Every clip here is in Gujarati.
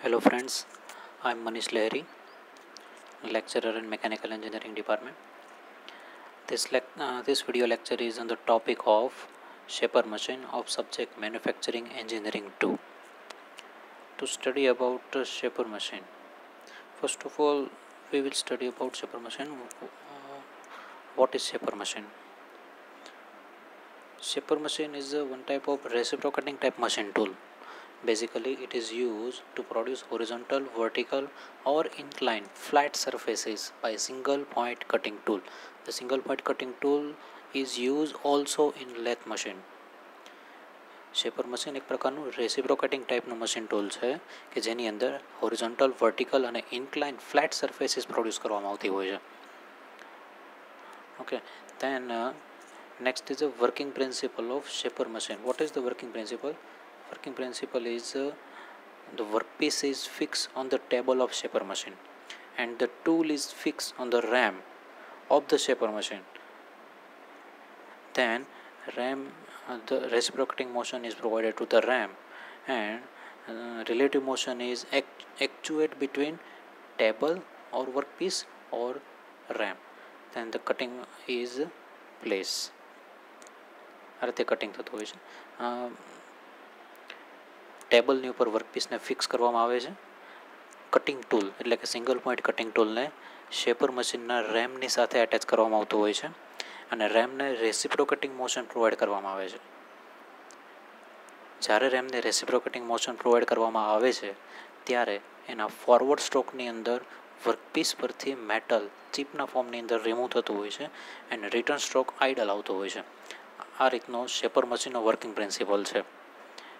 Hello friends, I am Manish Lahiri, lecturer in Mechanical Engineering Department. This video lecture is on the topic of shaper machine of subject Manufacturing Engineering 2. To study about shaper machine, first of all we will study about shaper machine. What is shaper machine? Shaper machine is one type of reciprocating type machine tool. Basically, it is used to produce horizontal, vertical, or inclined flat surfaces by a single point cutting tool. The single point cutting tool is used also in lathe machine. Shaper machine એક પ્રકારનું રેસિપ્રોકેટિંગ ટાઈપનું મશીન ટૂલ છે કે જેની અંદર હોરિઝોન્ટલ, વર્ટિકલ અને ઇન્ક્લાઇન ફ્લેટ સર્ફેસીસ પ્રોડ્યુસ કરવામાં આવતી હોય છે. Okay, then next is the working principle of shaper machine. What is the working principle? Working principle is the workpiece is fixed on the table of shaper machine and the tool is fixed on the ram of the shaper machine. Then the reciprocating motion is provided to the ram and relative motion is actuate between table or workpiece or ram. Then the cutting is place. આ રીતે કટિંગ થતું હોય છે. ટેબલની ઉપર વર્કપીસને ફિક્સ કરવામાં આવે છે. કટિંગ ટૂલ એટલે કે સિંગલ પોઈન્ટ કટિંગ ટૂલને શેપર મશીનના રેમની સાથે એટેચ કરવામાં આવતું હોય છે અને રેમને રેસિપ્રોકેટિંગ મોશન પ્રોવાઈડ કરવામાં આવે છે. જ્યારે રેમને રેસિપ્રોકેટિંગ મોશન પ્રોવાઈડ કરવામાં આવે છે ત્યારે એના ફોરવર્ડ સ્ટ્રોકની અંદર વર્કપીસ પરથી મેટલ ચીપના ફોર્મની અંદર રિમૂવ થતું હોય છે અને રિટર્ન સ્ટ્રોક આઇડલ આવતો હોય છે. આ રીતનો શેપર મશીનનો વર્કિંગ પ્રિન્સિપલ છે.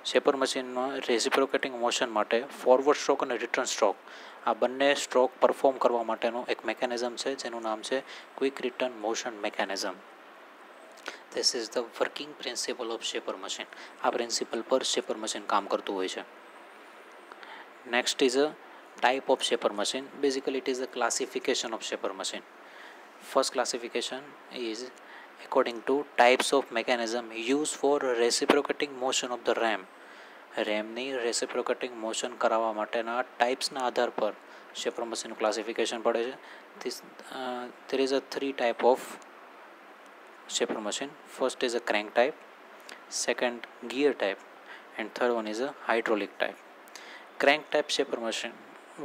શેપર મશીનમાં રેસિપ્રોકેટિંગ મોશન માટે ફોરવર્ડ સ્ટ્રોક અને રિટર્ન સ્ટ્રોક આ બંને સ્ટ્રોક પરફોર્મ કરવા માટેનું એક મેકેનિઝમ છે જેનું નામ છે quick return motion mechanism. This is the working principal of shaper machine. આ પ્રિન્સિપલ પર શેપર મશીન કામ કરતું હોય છે. Next is a type of shaper machine. Basically it is a classification of shaper machine. First classification is according to types of mechanism used for reciprocating motion of the ram. રેમની રેસિપ્રોકેટિંગ મોશન કરાવવા માટેના ટાઈપ્સના આધાર પર શેપર મશીનનું ક્લાસિફિકેશન પડે છે. there is a three type of shaper machine. First is a crank type, second gear type and third one is a hydraulic type. Crank type shaper machine.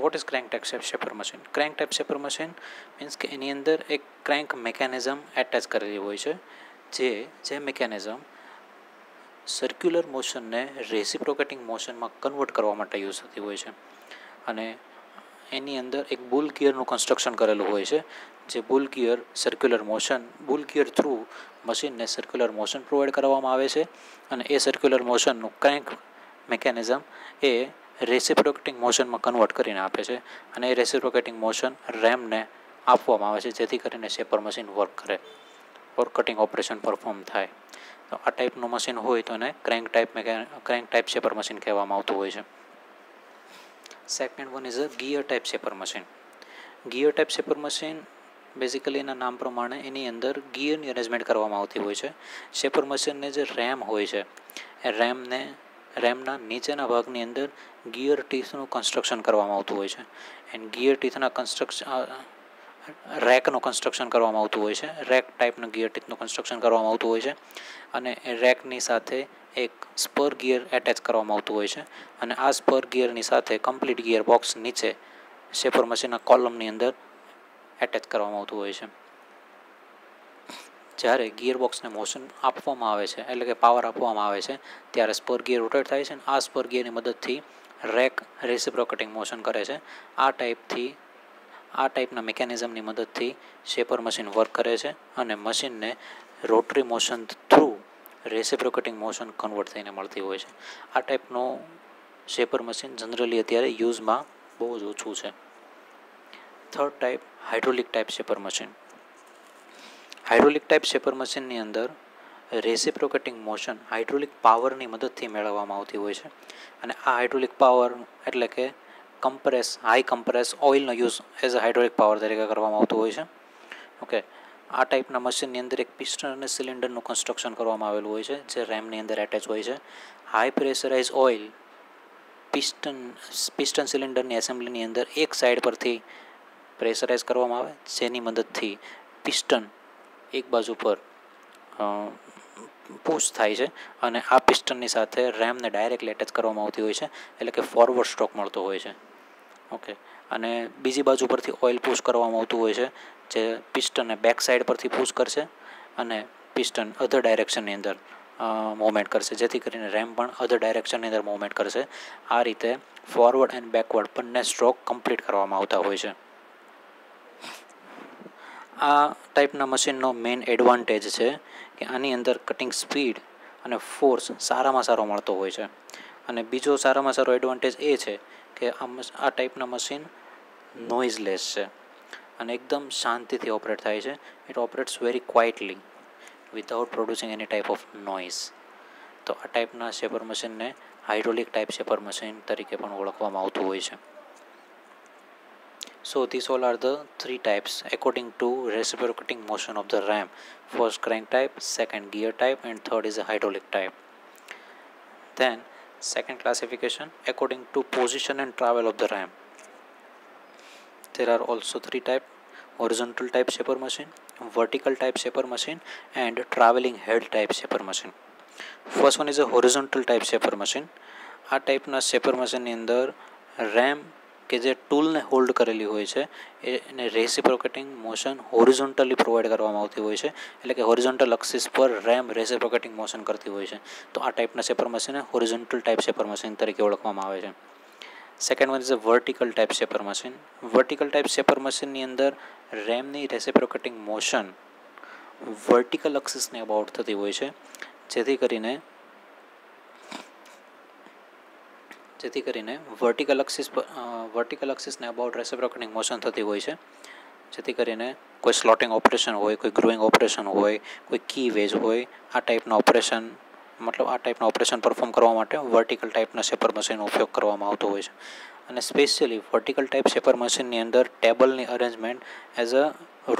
What is crank type shaper machine? Crank type shaper machine means કે એની અંદર એક ક્રેન્ક મેકેનિઝમ એટેચ કરેલી હોય છે જે મેકેનિઝમ સર્ક્યુલર મોશનને રેસિપ્રોકેટિંગ મોશનમાં કન્વર્ટ કરવા માટે યુઝ થતી હોય છે અને એની અંદર એક બુલ ગિયરનું કન્સ્ટ્રક્શન કરેલું હોય છે જે બુલ ગિયર થ્રુ મશીનને સર્ક્યુલર મોશન પ્રોવાઈડ કરવામાં આવે છે અને એ સર્ક્યુલર મોશનનું ક્રેન્ક મેકેનિઝમ એ રેસિપ્રોકેટિંગ મોશનમાં કન્વર્ટ કરીને આપે છે અને એ રેસિપ્રોકેટિંગ મોશન રેમને આપવામાં આવે છે જેથી કરીને શેપર મશીન વર્ક કરે ઓર કટિંગ ઓપરેશન પરફોર્મ થાય. તો આ ટાઈપનું મશીન હોય તો એને ક્રેન્ક ટાઈપ શેપર મશીન કહેવામાં આવતું હોય છે. Second one is a gear type shaper machine. Gear type shaper machine basically એના નામ પ્રમાણે એની અંદર ગિયરની અરેન્જમેન્ટ કરવામાં આવતી હોય છે. શેપર મશીનને જે રેમ હોય છે એ રેમના નીચેના ભાગની અંદર ગિયર ટીથનું કન્સ્ટ્રક્શન કરવામાં આવતું હોય છે એન્ડ ગિયર ટીથના રેકનું કન્સ્ટ્રક્શન કરવામાં આવતું હોય છે. રેક ટાઈપનું ગિયર ટીથનું કન્સ્ટ્રક્શન કરવામાં આવતું હોય છે અને એ રેકની સાથે એક સ્પર ગિયર એટેચ કરવામાં આવતું હોય છે અને આ સ્પર ગિયરની સાથે કમ્પ્લીટ ગિયર બોક્સ નીચે શેપર મશીનના કોલમની અંદર એટેચ કરવામાં આવતું હોય છે. જ્યારે ગિયરબોક્સને મોશન આપવામાં આવે છે એટલે કે પાવર આપવામાં આવે છે ત્યારે સ્પર ગિયર રોટેટ થાય છે અને આ સ્પર ગિયરની મદદથી રેક રેસિપ્રોકેટિંગ મોશન કરે છે. આ ટાઈપના મિકેનિઝમની મદદથી શેપર મશીન વર્ક કરે છે અને મશીનને rotary motion through reciprocating motion convert થઈને મળતી હોય છે. આ ટાઈપનું શેપર મશીન જનરલી અત્યારે યુઝમાં બહુ જ ઓછું છે. Third type hydraulic type shaper machine. Hydraulic type shaper મશીનની અંદર રેસિપ્રોકેટિંગ મોશન હાઇડ્રોલિક પાવરની મદદથી મેળવવામાં આવતી હોય છે અને આ હાઇડ્રોલિક પાવર એટલે કે હાઈ કમ્પ્રેસ ઓઇલનો use as a hydraulic power તરીકે કરવામાં આવતું હોય છે. ઓકે, આ ટાઈપના મશીનની અંદર એક પિસ્ટન અને સિલિન્ડરનું કન્સ્ટ્રક્શન કરવામાં આવેલું હોય છે જે રેમની અંદર એટેચ હોય છે. હાઈ પ્રેશરાઇઝ ઓઇલ પિસ્ટન સિલિન્ડરની એસેમ્બલીની અંદર એક સાઈડ પરથી પ્રેશરાઇઝ કરવામાં આવે, જેની મદદથી પિસ્ટન એક બાજુ પર પુશ થાય છે અને આ પિસ્ટનની સાથે રેમને ડાયરેક્ટલી એટેચ કરવામાં આવતી હોય છે, એટલે કે ફોરવર્ડ સ્ટ્રોક મળતો હોય છે. ઓકે, અને બીજી બાજુ પરથી ઓઇલ પુશ કરવામાં આવતું હોય છે, જે પિસ્ટનને બેક સાઈડ પરથી પુશ કરશે અને પિસ્ટન અધર ડાયરેક્શનની અંદર મૂવમેન્ટ કરશે, જેથી કરીને રેમ પણ અધર ડાયરેક્શનની અંદર મૂવમેન્ટ કરશે. આ રીતે ફોરવર્ડ એન્ડ બેકવર્ડ બંને સ્ટ્રોક કમ્પ્લીટ કરવામાં આવતા હોય છે. આ ટાઈપના મશીનનો મેઇન એડવાન્ટેજ છે કે આની અંદર કટિંગ સ્પીડ અને ફોર્સ સારામાં સારો મળતો હોય છે. અને બીજો સારામાં સારો એડવાન્ટેજ એ છે કે આ ટાઈપના મશીન નોઇઝલેસ છે અને એકદમ શાંતિથી ઓપરેટ થાય છે. It operates very quietly without producing any type of noise. તો આ ટાઈપના શેપર મશીનને હાઇડ્રોલિક ટાઈપ શેપર મશીન તરીકે પણ ઓળખવામાં આવતું હોય છે. So these all are the three types according to reciprocating motion of the ram. First crank type, second gear type, and third is a hydraulic type. Then second classification according to position and travel of the ram. There are also three types: horizontal type shaper machine, vertical type shaper machine, and traveling head type shaper machine. First one is a horizontal type shaper machine. આ ટાઈપના શેપર મશીનની અંદર રેમ કે જે ટૂલને હોલ્ડ કરેલી હોય છે એને રેસિપ્રોકેટિંગ મોશન હોરિઝોન્ટલી પ્રોવાઈડ કરવામાં આવતી હોય છે, એટલે કે હોરિઝોન્ટલ એક્સિસ પર રેમ રેસિપ્રોકેટિંગ મોશન કરતી હોય છે. તો આ ટાઈપના શેપર મશીનને હોરિઝોન્ટલ ટાઈપ શેપર મશીન તરીકે ઓળખવામાં આવે છે. Second one is a vertical type shaper machine. Vertical type shaper મશીનની અંદર રેમની રેસિપ્રોકેટિંગ મોશન વર્ટિકલ એક્સિસને અબાઉટ થતી હોય છે, જેથી કરીને વર્ટિકલ એક્સિસને અબાઉટ રેસિપ્રોકેટિંગ મોશન થતી હોય છે, જેથી કરીને કોઈ સ્લોટિંગ ઓપરેશન હોય, કોઈ ગ્રુઇંગ ઓપરેશન હોય, કોઈ કી વેજ હોય, આ ટાઈપના ઓપરેશન પરફોર્મ કરવા માટે વર્ટિકલ ટાઈપના શેપર મશીનનો ઉપયોગ કરવામાં આવતો હોય છે. અને સ્પેશિયલી વર્ટિકલ ટાઈપ શેપર મશીનની અંદર ટેબલની arrangement as a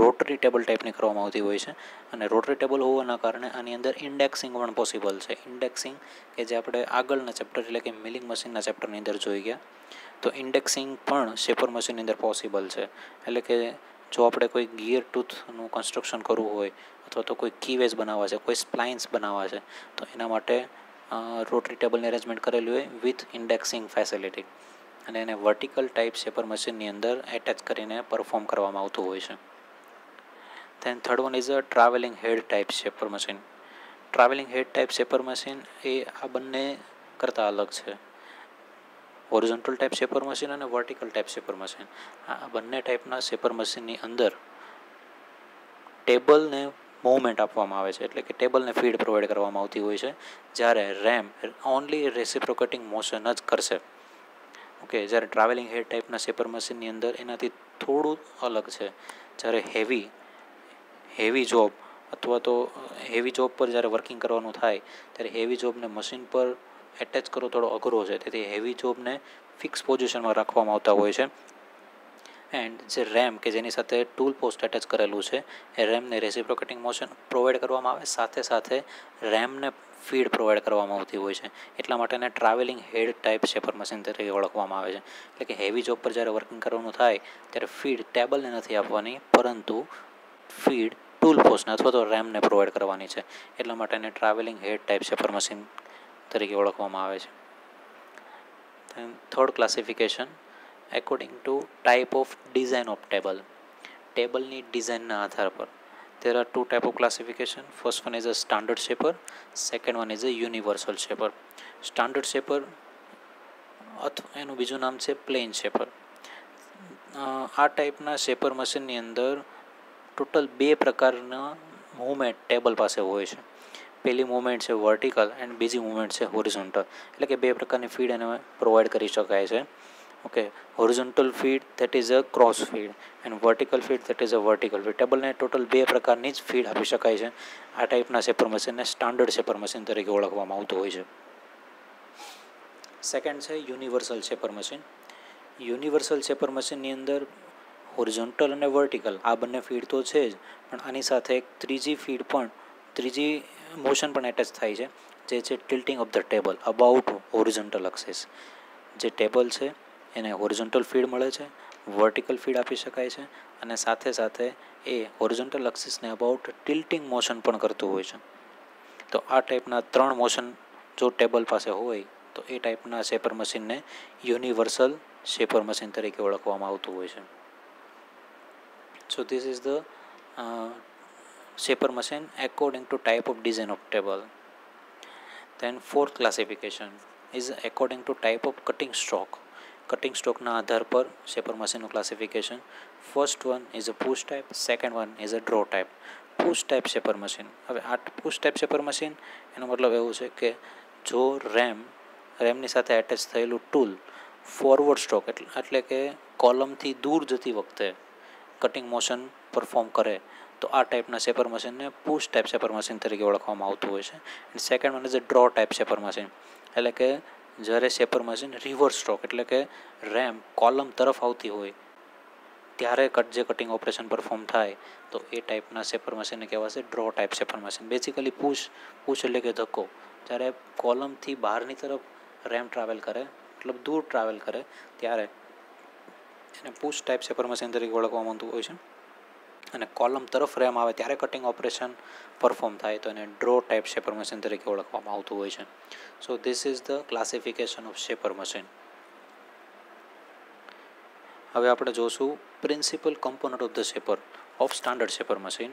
rotary table ટાઈપની કરવામાં આવતી હોય છે. અને રોટરી ટેબલ હોવાના કારણે આની અંદર ઇન્ડેક્સિંગ પણ પોસિબલ છે. ઇન્ડેક્સિંગ કે જે આપણે આગળના ચેપ્ટર એટલે કે મિલિંગ મશીનના ચેપ્ટરની અંદર જોઈ ગયા, તો ઇન્ડેક્સિંગ પણ શેપર મશીનની અંદર પોસિબલ છે. એટલે કે જો આપણે કોઈ ગિયર ટૂથનું કન્સ્ટ્રક્શન કરવું હોય અથવા તો કોઈ કીવેજ બનાવવા છે, કોઈ સ્પ્લાઇન્સ બનાવવા છે, તો એના માટે રોટરી ટેબલની અરેન્જમેન્ટ કરેલી હોય વિથ ઇન્ડેક્સિંગ ફેસિલિટી, અને એને વર્ટિકલ ટાઈપ શેપર મશીનની અંદર એટેચ કરીને પરફોર્મ કરવામાં આવતું હોય છે. Then third one is a travelling head type shaper machine. Travelling head type shaper machine એ આ બંને કરતાં અલગ છે. હોરિઝોન્ટલ ટાઈપ શેપર મશીન અને વર્ટિકલ ટાઈપ શેપર મશીન, આ બંને ટાઈપના શેપર મશીનની અંદર ટેબલને મૂવમેન્ટ આપવામાં આવે છે, એટલે કે ટેબલને ફીડ પ્રોવાઈડ કરવામાં આવતી હોય છે, જ્યારે રેમ ઓનલી રેસિપ્રોકેટિંગ મોશન જ કરશે. ઓકે, જ્યારે ટ્રાવેલિંગ હેડ ટાઈપના શેપર મશીનની અંદર એનાથી થોડું અલગ છે. જ્યારે હેવી જોબ અથવા તો હેવી જોબ પર જ્યારે વર્કિંગ કરવાનું થાય ત્યારે હેવી જોબને મશીન પર એટેચ કરવો થોડો અઘરો છે, તેથી હેવી જોબને ફિક્સ પોઝિશનમાં રાખવામાં આવતા હોય છે. એન્ડ જે રેમ કે જેની સાથે ટૂલ પોસ્ટ એટેચ કરેલું છે એ રેમને રેસિપ્રોકેટિંગ મોશન પ્રોવાઈડ કરવામાં આવે, સાથે સાથે રેમને ફીડ પ્રોવાઈડ કરવામાં આવતી હોય છે. એટલા માટે એને travelling head type shaper machine તરીકે ઓળખવામાં આવે છે. એટલે કે હેવી જોબ પર જ્યારે વર્કિંગ કરવાનું થાય ત્યારે ફીડ ટેબલને નથી આપવાની, પરંતુ ફીડ ટૂલ પોસ્ટને અથવા તો રેમને પ્રોવાઈડ કરવાની છે. એટલા માટે એને travelling head type shaper machine તરીકે ઓળખવામાં આવે છે. Third classification according to type of design of table. ટેબલની ડિઝાઇનના આધાર પર there are two type of classification. First one is a standard shaper, second one is a universal shaper. Standard shaper એનું બીજું નામ છે પ્લેન શેપર. આ ટાઈપના શેપર મશીનની અંદર ટોટલ બે પ્રકારના મૂવમેન્ટ ટેબલ પાસે હોય છે. પહેલી મૂવમેન્ટ છે વર્ટિકલ એન્ડ બીજી મૂવમેન્ટ છે હોરિઝોન્ટલ, એટલે કે બે પ્રકારની ફીડ એને પ્રોવાઈડ કરી શકાય છે. Okay, horizontal feed that is a cross feed and vertical feed that is a vertical feed. ટેબલને ટોટલ બે પ્રકારની જ ફીડ આપી શકાય છે. આ ટાઈપના શેપર મશીનને સ્ટાન્ડર્ડ શેપર મશીન તરીકે ઓળખવામાં આવતું હોય છે. સેકન્ડ છે universal shaper machine. Universal shaper મશીનની અંદર હોરિઝોન્ટલ અને વર્ટિકલ આ બંને ફીડ તો છે જ, પણ આની સાથે એક ત્રીજી મોશન પણ એટેચ થાય છે, જે છે tilting of the table about horizontal axis. જે ટેબલ છે એને હોરિઝોન્ટલ ફીડ મળે છે, વર્ટિકલ ફીડ આપી શકાય છે, અને સાથે સાથે એ હોરિઝોન્ટલ એક્સિસને અબાઉટ ટિલ્ટિંગ મોશન પણ કરતું હોય છે. તો આ ટાઈપના 3 મોશન જો ટેબલ પાસે હોય તો એ ટાઈપના શેપર મશીનને યુનિવર્સલ શેપર મશીન તરીકે ઓળખવામાં આવતું હોય છે. So this is the shaper machine according to type of design of table. Then fourth classification is according to type of cutting stroke. Cutting stroke ના આધાર પર shaper machine નું classification. First one is a push type, second one is a draw type. push type shaper machine. હવે આ push type shaper machine એનો મતલબ એવું છે કે જો રેમની સાથે એટેચ થયેલું ટૂલ ફોરવર્ડ સ્ટ્રોક એટલે કે કોલમથી દૂર જતી વખતે કટિંગ મોશન પરફોર્મ કરે તો આ ટાઈપના શેપર મશીનને પુશ ટાઈપ શેપર મશીન તરીકે ઓળખવામાં આવતું હોય છે. And second one is a draw type shaper machine, એટલે કે જ્યારે શેપર મશીન રિવર્સ સ્ટ્રોક એટલે કે રેમ કોલમ તરફ આવતી હોય ત્યારે જે કટિંગ ઓપરેશન પરફોર્મ થાય તો એ ટાઈપના શેપર મશીનને કહેવાશે draw type shaper machine. Basically push એટલે કે ધક્કો, જ્યારે કોલમથી બહારની તરફ રેમ ટ્રાવેલ કરે મતલબ દૂર ટ્રાવેલ કરે ત્યારે એને પુશ ટાઈપ શેપર મશીન તરીકે ઓળખવામાં આવતું હોય છે. અને કોલમ તરફ રેમ આવે ત્યારે કટિંગ ઓપરેશન પરફોર્મ થાય તો એને ડ્રો ટાઈપ શેપર મશીન તરીકે ઓળખવામાં આવતું હોય છે. So this is the classification of shaper machine. હવે આપણે જોશું principal component of the shaper of standard shaper machine.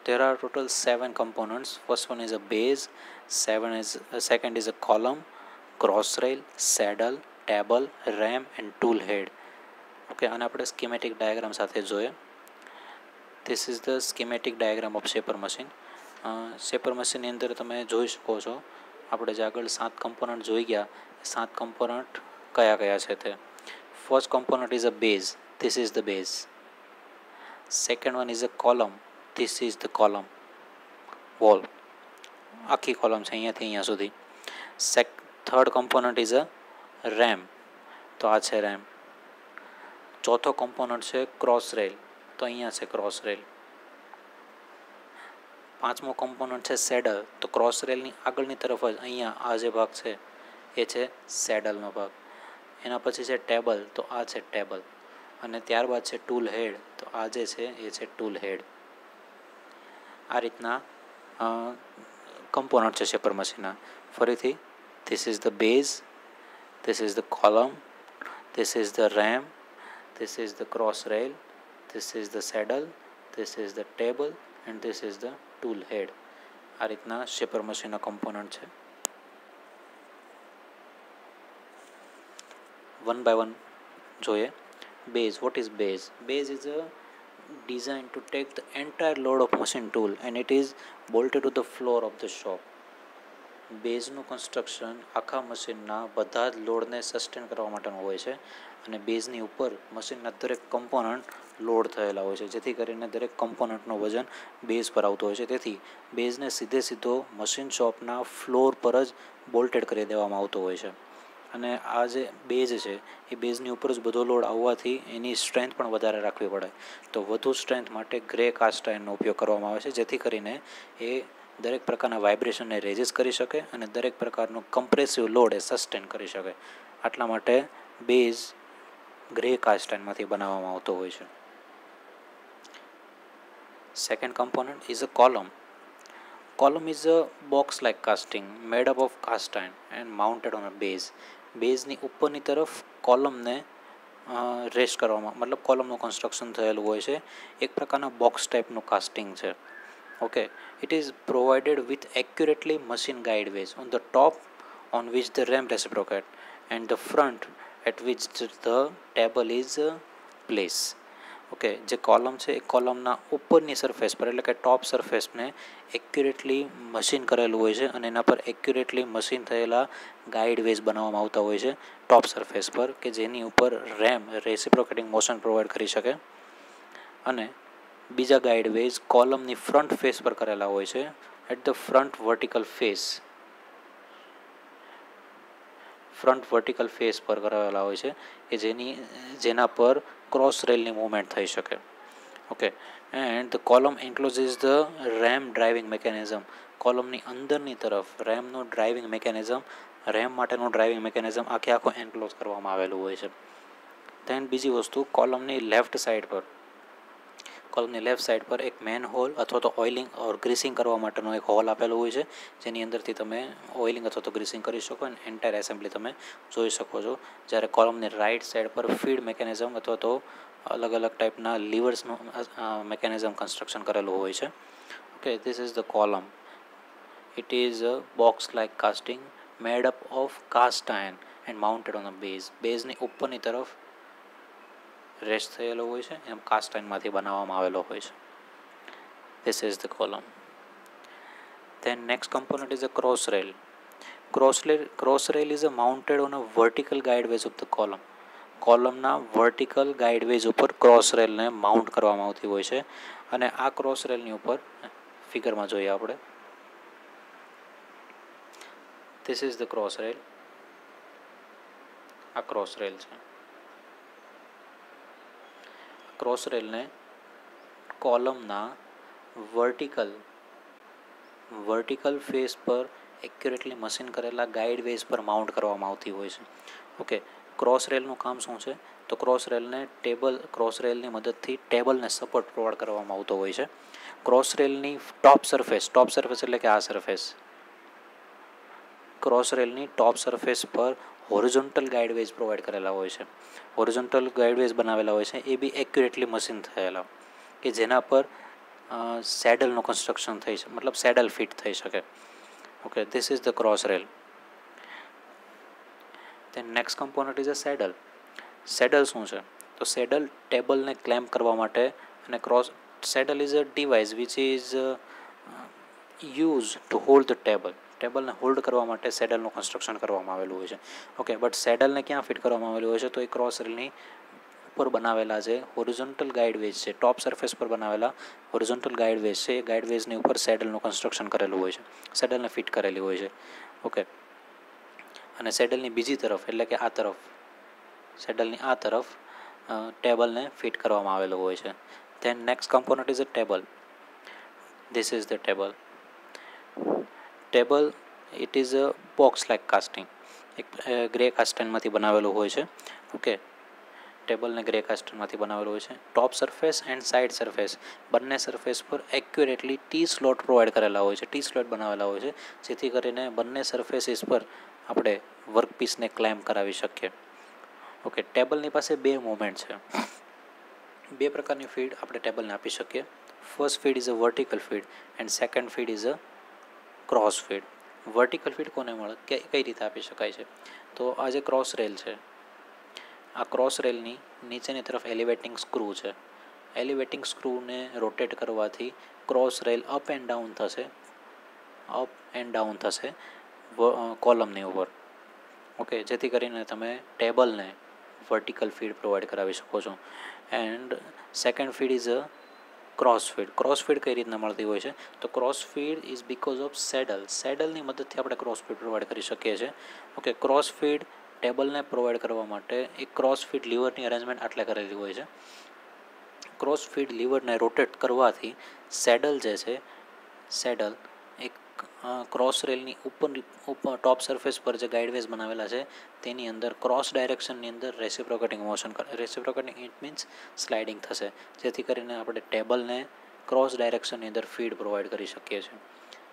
there are total 7 components. First one is a base, second is a column, cross rail, saddle, table, ram and tool head. Okay, આને આપણે સ્કીમેટિક ડાયાગ્રામ સાથે જોઈએ. This is the schematic diagram of shaper machine. Shaper મશીનની અંદર તમે જોઈ શકો છો આપણે જે આગળ 7 કમ્પોનન્ટ જોઈ ગયા, 7 કમ્પોનન્ટ કયા કયા છે તે. First component is a base, this is the base. Second one is a column, this is the column wall, આખી કોલમ છે અહીંયાથી અહીંયા સુધી. Third component is a RAM, તો આ છે રેમ. ચોથો કમ્પોનન્ટ છે ક્રોસ રેલ, તો અહીંયા છે ક્રોસ રેલ. પાંચમો કમ્પોનન્ટ છે સેડલ, તો ક્રોસ રેલની આગળની તરફ જ અહીંયા આ જે ભાગ છે એ છે સેડલનો ભાગ. એના પછી છે ટેબલ, તો આ છે ટેબલ. અને ત્યારબાદ છે ટૂલ હેડ, તો આ જે છે એ છે ટૂલ હેડ. આ રીતના કમ્પોનન્ટ છે શેપર મશીનના. ફરીથી this is the base, this is the column, this is the RAM, this is the cross rail, this is the saddle, this is the table and this is the tool head. આ રીતના શેપર મશીનના કમ્પોનન્ટ છે. વન બાય વન જોઈએ. Base, what is base? Base is a designed to take the entire load of machine tool and it is bolted to the floor of the shop. બેઝનું કન્સ્ટ્રક્શન આખા મશીનના બધા જ લોડને સસ્ટેન કરવા માટેનું હોય છે અને બેઝની ઉપર મશીનના દરેક કમ્પોનન્ટ લોડ થયેલા હોય છે, જેથી કરીને દરેક કમ્પોનન્ટનું વજન બેઝ પર આવતું હોય છે. તેથી બેઝને સીધો મશીન શોપના ફ્લોર પર જ બોલ્ટેડ કરી દેવામાં આવતો હોય છે. અને આ જે બેઝ છે એ બેઝની ઉપર જ બધો લોડ આવવાથી એની સ્ટ્રેન્થ પણ વધારે રાખવી પડે. તો વધુ સ્ટ્રેન્થ માટે ગ્રે કાસ્ટ આયર્નનો ઉપયોગ કરવામાં આવે છે, જેથી કરીને એ દરેક પ્રકારના વાઇબ્રેશનને રેઝિસ્ટ કરી શકે અને દરેક પ્રકારનો કમ્પ્રેસિવ લોડ એ સસ્ટેન કરી શકે. આટલા માટે બેઝ ગ્રે કાસ્ટ આયર્નમાંથી બનાવવામાં આવતો હોય છે. Second component is a column. Column is a box-like casting made up of cast iron and mounted on a base. બેઝની ઉપરની તરફ કોલમને રેસ્ટ કરવામાં મતલબ કોલમનું કન્સ્ટ્રક્શન થયેલું હોય છે. એક પ્રકારના બોક્સ ટાઈપનું કાસ્ટિંગ છે. Okay, it is provided with accurately machine guide ways on the top on which the ram reciprocate and the front at which the table is placed. Okay, જે કોલમ છે એ કોલમના ઉપરની સરફેસ પર એટલે કે ટોપ સરફેસને એક્યુરેટલી મશીન કરેલું હોય છે અને એના પર એક્યુરેટલી મશીન થયેલા ગાઈડ વેઝ બનાવવામાં આવતા હોય છે ટોપ સરફેસ પર, કે જેની ઉપર રેમ રેસિપ્રોકેટિંગ મોશન પ્રોવાઈડ કરી શકે. અને બીજા ગાઈડ વેઝ કોલમની ફ્રન્ટ ફેસ પર કરેલા હોય છે at the front vertical face પર કરેલા હોય છે કે જેના પર ક્રોસ રેલની મૂવમેન્ટ થઈ શકે. Okay, and the column encloses the ram driving mechanism. કોલમની અંદરની તરફ રેમનું ડ્રાઇવિંગ મિકેનિઝમ રેમ માટેનું ડ્રાઇવિંગ મિકેનિઝમ આખે આખો એન્ક્લોઝ કરવામાં આવેલું હોય છે. ધેન બીજી વસ્તુ, કોલમની લેફ્ટ સાઈડ પર એક મેન હોલ અથવા તો ઓઇલિંગ ઓર ગ્રીસિંગ કરવા માટેનો એક હોલ આપેલો હોય છે, જેની અંદરથી તમે ઓઇલિંગ અથવા તો ગ્રીસિંગ કરી શકો અને એન્ટાયર એસેમ્બલી તમે જોઈ શકો છો. જ્યારે કોલમની રાઇટ સાઈડ પર ફીડ મિકેનિઝમ અથવા તો અલગ અલગ ટાઈપના લીવર્સનું મિકેનિઝમ કન્સ્ટ્રક્શન કરેલું હોય છે. Okay, this is the column. It is a box like casting made up of cast iron and mounted on a base. બેઝની ઉપરની તરફ રેસ્ટ થયેલો હોય છે, એમ કાસ્ટ આયર્નમાંથી બનાવવામાં આવેલો હોય છે. This is the column. Than next component is a cross rail. Cross rail is mounted on a vertical guideways of the column. કોલમના વર્ટિકલ ગાઈડવેઝ ઉપર ક્રોસ રેલને માઉન્ટ કરવામાં આવતી હોય છે, અને આ ક્રોસ રેલની ઉપર ફિગરમાં જોઈએ આપણે. This is the cross rail. આ ક્રોસ રેલ છે. ક્રોસ રેલને કોલમના વર્ટિકલ ફેસ પર એક્યુરેટલી મશીન કરેલા ગાઈડવેઝ પર માઉન્ટ કરવામાં આવતી હોય છે. ઓકે, ક્રોસ રેલનું કામ શું છે? તો ક્રોસ રેલની મદદથી ટેબલને સપોર્ટ પ્રોવાઈડ કરવામાં આવતો હોય છે. ક્રોસ રેલની ટોપ સરફેસ એટલે કે આ સરફેસ, ક્રોસ રેલની ટોપ સરફેસ પર હોરિઝોન્ટલ ગાઈડવેઝ પ્રોવાઈડ કરેલા હોય છે. હોરિઝોન્ટલ ગાઈડવેઝ બનાવેલા હોય છે, એ બી એક્યુરેટલી મશીન થયેલા, કે જેના પર સેડલનું કન્સ્ટ્રક્શન થઈ શકે, મતલબ સેડલ ફિટ થઈ શકે. Okay, this is the cross rail. Then next component is a saddle. Saddle શું છે? તો સેડલ ટેબલને ક્લેમ્પ કરવા માટે, અને saddle is a device which is use to hold the ટેબલને હોલ્ડ કરવા માટે સેડલનું કન્સ્ટ્રક્શન કરવામાં આવેલું હોય છે. ઓકે, બટ સેડલને ક્યાં ફિટ કરવામાં આવેલું હોય છે? તો એ ક્રોસ રેલની ઉપર બનાવેલા જે હોરિઝોન્ટલ ગાઈડવેઝ છે, ટોપ સરફેસ પર બનાવેલા હોરિઝોન્ટલ ગાઈડવેઝ છે, એ ગાઈડવેઝની ઉપર સેડલનું કન્સ્ટ્રક્શન કરેલું હોય છે, સેડલને ફિટ કરેલી હોય છે. ઓકે, અને સેડલની બીજી તરફ એટલે કે સેડલની આ તરફ ટેબલને ફિટ કરવામાં આવેલું હોય છે. Than next component is a table. This is the table. It is a box like casting. એક ગ્રે કાસ્ટનમાંથી બનાવેલું હોય છે. ઓકે, ટેબલને ગ્રે કાસ્ટનમાંથી બનાવેલું હોય છે. ટોપ સરફેસ એન્ડ સાઇડ સરફેસ, બંને સરફેસ પર એક્યુરેટલી ટી સ્લોટ પ્રોવાઈડ કરેલા હોય છે, ટી સ્લોટ બનાવેલા હોય છે, જેથી કરીને બંને સરફેસીસ પર આપણે વર્કપીસને ક્લેમ્પ કરાવી શકીએ. ઓકે, ટેબલની પાસે બે મૂવમેન્ટ છે. બે પ્રકારની ફીડ આપણે ટેબલને આપી શકીએ. First feed is a vertical feed and second feed is a cross feed. Vertical feed કોને મળે, કઈ રીતે આપી શકાય છે? તો આ જે ક્રોસ રેલ છે, આ ક્રોસ રેલની નીચેની તરફ એલિવેટિંગ સ્ક્રૂ છે. એલિવેટિંગ સ્ક્રૂને રોટેટ કરવાથી cross rail up and down થશે કોલમની ઉપર. ઓકે, જેથી કરીને તમે ટેબલને વર્ટિકલ ફીડ પ્રોવાઈડ કરાવી શકો છો. And second feed is a cross feed કઈ રીતના મળતી હોય છે? તો cross feed is because of સેડલની મદદથી આપણે ક્રોસ ફીડ પ્રોવાઈડ કરી શકીએ છીએ. ઓકે, ક્રોસ ફીડ ટેબલને પ્રોવાઈડ કરવા માટે એક ક્રોસ ફીડ લીવરની અરેન્જમેન્ટ આટલે કરેલી હોય છે. ક્રોસ ફીડ લીવરને રોટેટ કરવાથી સેડલ એક ક્રોસ રેલની ઉપર ટોપ સરફેસ પર જે ગાઈડવેઝ બનાવેલા છે, તેની અંદર ક્રોસ ડાયરેક્શનની અંદર રેસિપ્રોકેટિંગ ઇટ મીન્સ સ્લાઇડિંગ થશે, જેથી કરીને આપણે ટેબલને ક્રોસ ડાયરેક્શનની અંદર ફીડ પ્રોવાઈડ કરી શકીએ છીએ.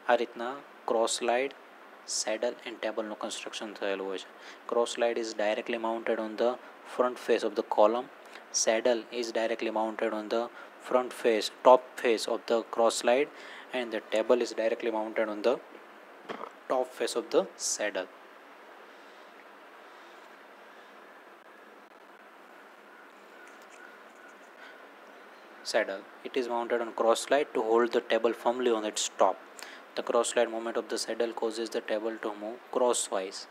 આ રીતના ક્રોસ સ્લાઇડ, સેડલ એન્ડ ટેબલનું કન્સ્ટ્રક્શન થયેલું હોય છે. Cross slide is directly mounted on the front face of the column. Saddle is directly mounted on the top face of the cross slide, and the table is directly mounted on the top face of the saddle. It is mounted on cross slide to hold the table firmly on its top. The cross slide movement of the saddle causes the table to move crosswise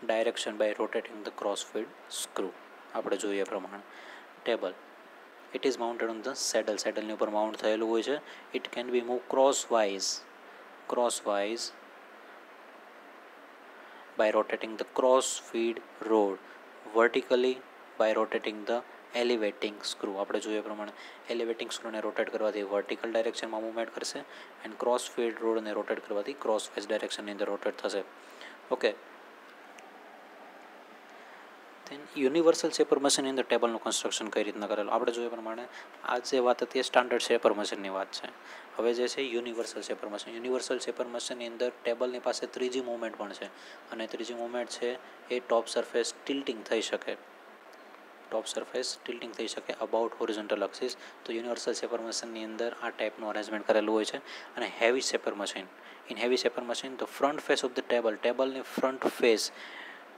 direction by rotating the cross feed screw. આપણે જોઈએ પ્રમાણે table, it is mounted on the saddle ની ઉપર માઉન્ટ થયેલું હોય છે. It can be moved crosswise by rotating the cross feed rod, vertically by rotating the elevating screw. આપણે જોઈએ પ્રમાણે એલિવેટિંગ સ્ક્રૂને રોટેટ કરવાથી વર્ટિકલ ડાયરેક્શનમાં મૂવમેન્ટ કરશે, એન્ડ ક્રોસ ફીડ રોડને રોટેટ કરવાથી ક્રોસ વાઇઝ ડાયરેક્શનની અંદર રોટેટ થશે. ઓકે, તેન યુનિવર્સલ શેપર મશીનની અંદર ટેબલનું કન્સ્ટ્રક્શન કઈ રીતના કરેલું આપણે જોઈએ પ્રમાણે આ જે વાત હતી એ સ્ટાન્ડર્ડ શેપર મશીનની વાત છે. હવે જે છે universal shaper machine. Universal shaper મશીનની અંદર ટેબલની પાસે ત્રીજી મૂવમેન્ટ પણ છે અને ત્રીજી મૂવમેન્ટ છે એ ટોપ સરફેસ ટિલ્ટિંગ થઈ શકે. ટોપ સરફેસ ટિલ્ટિંગ થઈ શકે અબાઉટ હોરિઝોન્ટલ એક્સિસ. તો યુનિવર્સલ શેપર મશીનની અંદર આ ટાઈપનું અરેન્જમેન્ટ કરેલું હોય છે. અને heavy shaper machine. In heavy shaper machine તો ફ્રન્ટ ફેસ ઓફ ધ ટેબલની ફ્રન્ટ ફેસ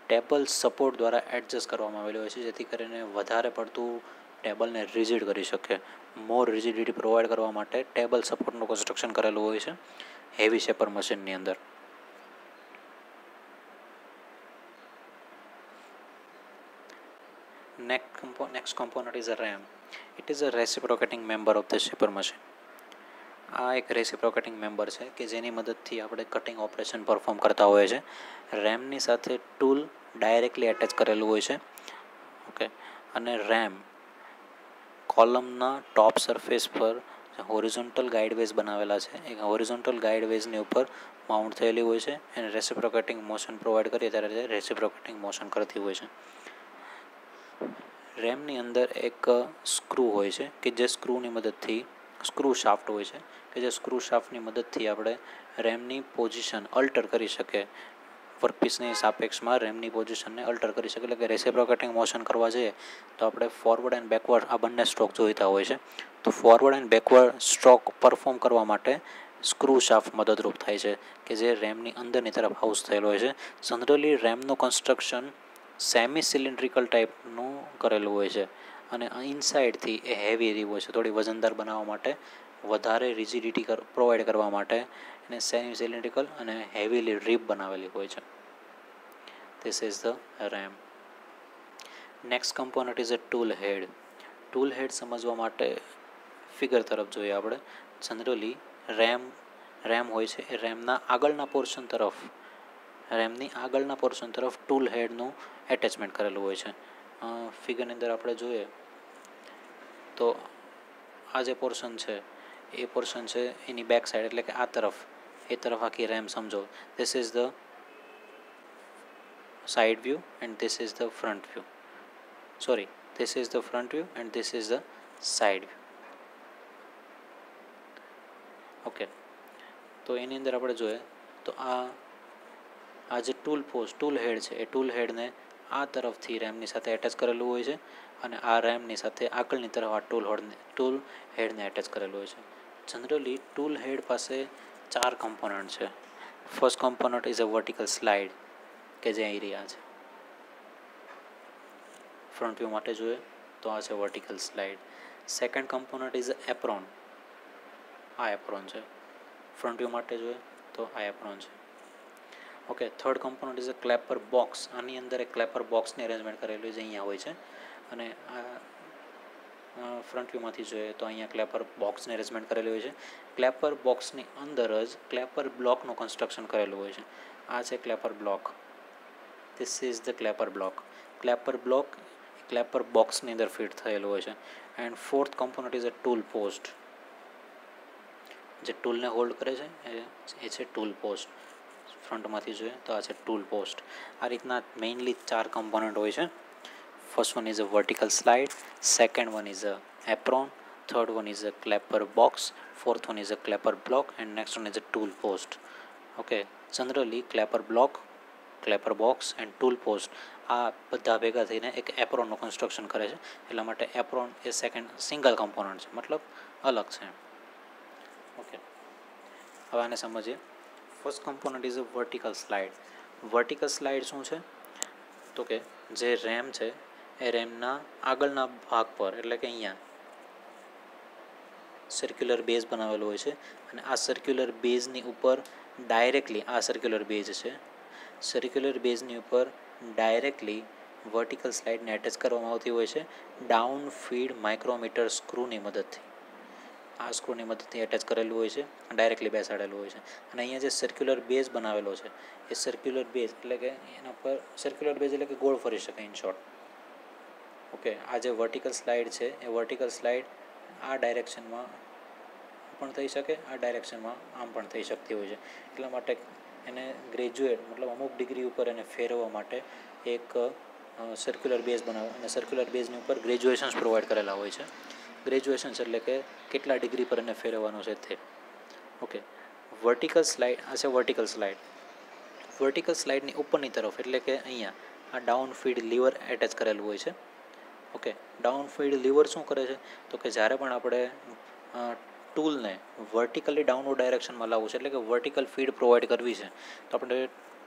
ટેબલ સપોર્ટ દ્વારા એડજસ્ટ કરવામાં આવેલું હોય છે, જેથી કરીને વધારે પડતું ટેબલને રિજિડ કરી શકે. મોર રિજિડિટી પ્રોવાઈડ કરવા માટે ટેબલ સપોર્ટનું કન્સ્ટ્રક્શન કરેલું હોય છે હેવી શેપર મશીનની અંદર. Next component is a RAM. It is a reciprocating member of the shaper machine. આ એક રેસિપ્રોકેટિંગ મેમ્બર છે કે જેની મદદથી આપણે કટિંગ ઓપરેશન પરફોર્મ કરતા હોઈએ છીએ. રેમની સાથે ટૂલ ડાયરેક્ટલી એટેચ કરેલું હોય છે. ઓકે, અને રેમ કોલમના ટોપ સરફેસ પર હોરિઝોન્ટલ ગાઈડવેઝ બનાવેલા છે. એ હોરિઝોન્ટલ ગાઈડવેઝની ઉપર માઉન્ટ થયેલી હોય છે અને રેસિપ્રોકેટિંગ મોશન પ્રોવાઈડ કરીએ ત્યારે રેસિપ્રોકેટિંગ મોશન કરતી હોય છે. રેમની અંદર એક સ્ક્રૂ હોય છે કે જે સ્ક્રૂની મદદથી સ્ક્રૂ શાફ્ટ હોય છે કે જે સ્ક્રૂ શાફ્ટની મદદથી આપણે રેમની પોઝિશન અલ્ટર કરી શકીએ. વર્કપીસની સાપેક્ષમાં રેમની પોઝિશનને અલ્ટર કરી શકીએ. એટલે કે રેસિપ્રોકેટિંગ મોશન કરવા જઈએ તો આપણે ફોરવર્ડ એન્ડ બેકવર્ડ આ બંને સ્ટ્રોક જોઈતા હોય છે. તો forward and backward stroke perform કરવા માટે સ્ક્રૂ શાફ્ટ મદદરૂપ થાય છે કે જે રેમની અંદરની તરફ હાઉસ થયેલો હોય છે. જનરલી રેમનું કન્સ્ટ્રક્શન સેમી સિલિન્ડ્રિકલ ટાઈપનું કરેલું હોય છે અને ઇનસાઇડથી એ હેવી રહી હોય છે. થોડી વજનદાર બનાવવા માટે વધારે રિજિડિટી પ્રોવાઈડ કરવા માટે એને સેમી સિલિન્ડ્રિકલ અને હેવીલી રીપ બનાવેલી હોય છે. This is the ram. Next component is a tool head. Tool head સમજવા માટે ફિગર તરફ જોઈએ આપણે. જનરલી રેમ હોય છે એ રેમની આગળના પોર્શન તરફ ટૂલ હેડનું એટેચમેન્ટ કરેલું હોય છે. ફિગરની અંદર આપણે જોઈએ તો આ જે પોર્શન છે એ પોર્શન છે એની બેક સાઈડ એટલે કે આ તરફ આખી રેમ સમજો. This is the side view and this is the front view. This is the front view and this is the side view. Okay, તો એની અંદર આપણે જોઈએ તો આ જે ટૂલ હેડ છે એ ટૂલ હેડને આ તરફથી રેમની સાથે એટેચ કરેલું હોય છે અને આ રેમની સાથે આગળની તરફ આ ટૂલ હેડને એટેચ કરેલું હોય છે. જનરલી ટૂલ હેડ પાસે 4 કમ્પોનન્ટ છે. First component is a vertical slide કે જે અહીં રહ્યા છે. ફ્રન્ટ વ્યૂ માટે જોઈએ તો આ છે vertical slide. Second component is apron. આ એપ્રોન છે. ફ્રન્ટ વ્યૂ માટે જોઈએ તો આ એપ્રોન છે. Okay, third component is a clapper box. આની અંદર એક ક્લેપર બોક્સની અરેન્જમેન્ટ કરેલું છે અહીંયા હોય છે અને આ ફ્રન્ટ વ્યૂમાંથી જોઈએ તો અહીંયા ક્લેપર બોક્સની અરેન્જમેન્ટ કરેલી હોય છે. ક્લેપર બોક્સની અંદર જ ક્લેપર બ્લોકનું કન્સ્ટ્રક્શન કરેલું હોય છે. આ છે clapper block. This is the clapper block. Clapper block clapper બોક્સની અંદર ફિટ થયેલું હોય છે. And fourth component is a tool post. જે ટૂલને હોલ્ડ કરે છે એ છે ટૂલ પોસ્ટ. ફ્રન્ટમાંથી જોઈએ તો આ છે ટૂલ પોસ્ટ. આ રીતના મેઇનલી 4 કમ્પોનન્ટ હોય છે. First one is a vertical slide, second one is a apron, third one is a clapper box, fourth one is a clapper block and next one is a tool post. Okay, generally clapper block, clapper box and tool post આ બધા ભેગા થઈને એક એપ્રોનનું કન્સ્ટ્રક્શન કરે છે. એટલા માટે એપ્રોન એ સિંગલ કમ્પોનન્ટ છે, મતલબ અલગ છે. ઓકે, હવે આને સમજીએ. First component is a vertical slide. Vertical slide શું છે તો કે જે રેમ છે એ રેમના આગળના ભાગ પર એટલે કે અહીંયા સર્ક્યુલર બેઝ બનાવેલો હોય છે અને આ સર્ક્યુલર બેઝની ઉપર ડાયરેક્ટલી સર્ક્યુલર બેઝની ઉપર ડાયરેક્ટલી વર્ટિકલ સ્લાઇડને એટેચ કરવામાં આવતી હોય છે ડાઉન ફીડ માઇક્રોમીટર સ્ક્રૂની મદદથી. આ સ્ક્રૂની મદદથી એટેચ કરેલું હોય છે, ડાયરેક્ટલી બેસાડેલું હોય છે. અને અહીંયા જે સર્ક્યુલર બેઝ બનાવેલો છે એ સર્ક્યુલર બેઝ એટલે કે એના પર સર્ક્યુલર બેઝ એટલે કે ગોળ ફરી શકે ઇન શોર્ટ. ઓકે, આ જે વર્ટિકલ સ્લાઇડ છે એ વર્ટિકલ સ્લાઇડ આ ડાયરેક્શનમાં પણ થઈ શકે, આ ડાયરેક્શનમાં આમ પણ થઈ શકતી હોય છે. એટલા માટે એને ગ્રેજ્યુએટ મતલબ અમુક ડિગ્રી ઉપર એને ફેરવવા માટે એક સર્ક્યુલર બેઝ બનાવે અને સર્ક્યુલર બેઝની ઉપર ગ્રેજ્યુએશન્સ પ્રોવાઈડ કરેલા હોય છે. ગ્રેજ્યુએશન્સ એટલે કે કેટલા ડિગ્રી પર એને ફેરવવાનું છે તે. ઓકે, વર્ટિકલ સ્લાઇડ આ છે વર્ટિકલ સ્લાઇડ. વર્ટિકલ સ્લાઇડની ઉપરની તરફ એટલે કે અહીંયા આ ડાઉન ફીડ લીવર એટેચ કરેલું હોય છે. ઓકે, ડાઉન ફીડ લીવર શું કરે છે તો કે જ્યારે પણ આપણે ટૂલને વર્ટિકલી ડાઉનવર્ડ ડાયરેક્શનમાં લાવવું છે એટલે કે વર્ટિકલ ફીડ પ્રોવાઈડ કરવી છે તો આપણે